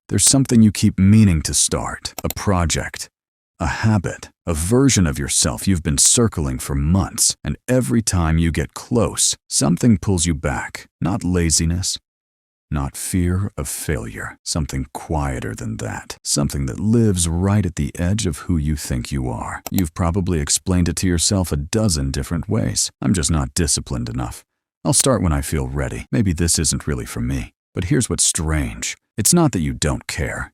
There's something you keep meaning to start, a project, a habit, a version of yourself you've been circling for months, and every time you get close, something pulls you back. Not laziness, not fear of failure, something quieter than that, something that lives right at the edge of who you think you are. You've probably explained it to yourself a dozen different ways. I'm just not disciplined enough. I'll start when I feel ready. Maybe this isn't really for me. But here's what's strange. It's not that you don't care.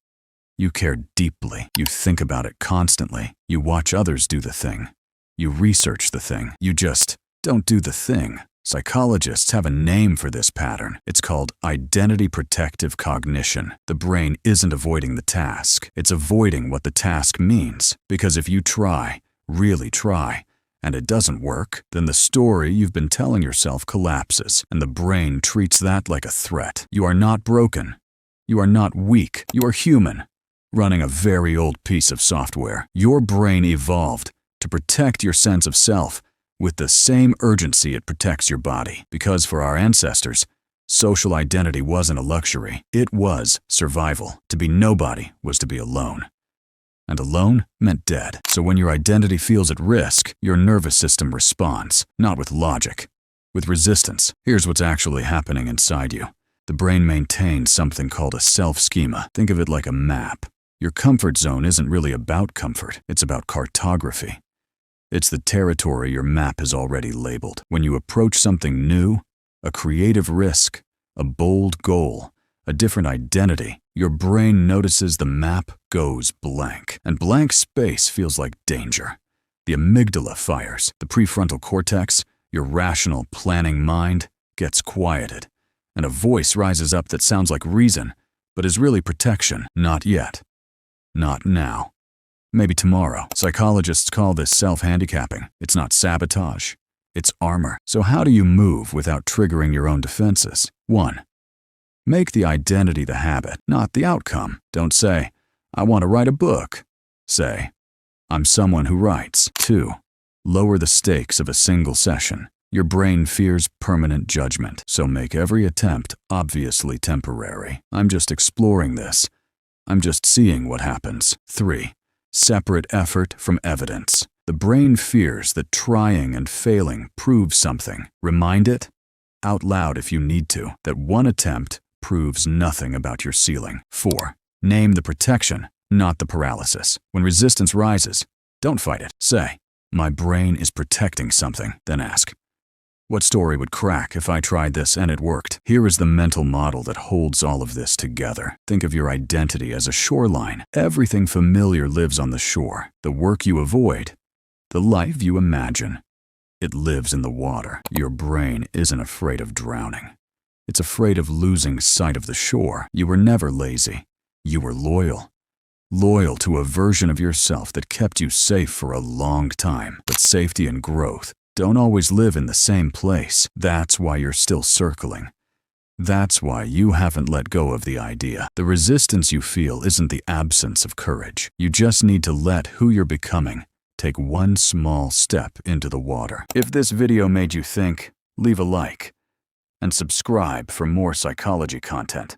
You care deeply. You think about it constantly. You watch others do the thing. You research the thing. You just don't do the thing. Psychologists have a name for this pattern. It's called identity protective cognition. The brain isn't avoiding the task. It's avoiding what the task means. Because if you try, really try, and it doesn't work, then the story you've been telling yourself collapses, and the brain treats that like a threat. You are not broken. You are not weak. You are human, running a very old piece of software. Your brain evolved to protect your sense of self with the same urgency it protects your body. Because for our ancestors, social identity wasn't a luxury. It was survival. To be nobody was to be alone. And alone meant dead. So when your identity feels at risk, your nervous system responds, not with logic, with resistance. Here's what's actually happening inside you. The brain maintains something called a self-schema. Think of it like a map. Your comfort zone isn't really about comfort. It's about cartography. It's the territory your map has already labeled. When you approach something new, a creative risk, a bold goal, a different identity, your brain notices the map goes blank. And blank space feels like danger. The amygdala fires. The prefrontal cortex, your rational planning mind, gets quieted. And a voice rises up that sounds like reason, but is really protection. Not yet. Not now. Maybe tomorrow. Psychologists call this self-handicapping. It's not sabotage. It's armor. So how do you move without triggering your own defenses? 1. Make the identity the habit, not the outcome. Don't say, I want to write a book. Say, I'm someone who writes. 2. Lower the stakes of a single session. Your brain fears permanent judgment, so make every attempt obviously temporary. I'm just exploring this. I'm just seeing what happens. 3. Separate effort from evidence. The brain fears that trying and failing proves something. Remind it, out loud if you need to, that one attempt proves nothing about your ceiling. 4. Name the protection, not the paralysis. When resistance rises, don't fight it. Say, my brain is protecting something. Then ask, what story would crack if I tried this and it worked? Here is the mental model that holds all of this together. Think of your identity as a shoreline. Everything familiar lives on the shore. The work you avoid, the life you imagine, it lives in the water. Your brain isn't afraid of drowning. It's afraid of losing sight of the shore. You were never lazy. You were loyal. Loyal to a version of yourself that kept you safe for a long time. But safety and growth don't always live in the same place. That's why you're still circling. That's why you haven't let go of the idea. The resistance you feel isn't the absence of courage. You just need to let who you're becoming take one small step into the water. If this video made you think, leave a like and subscribe for more psychology content.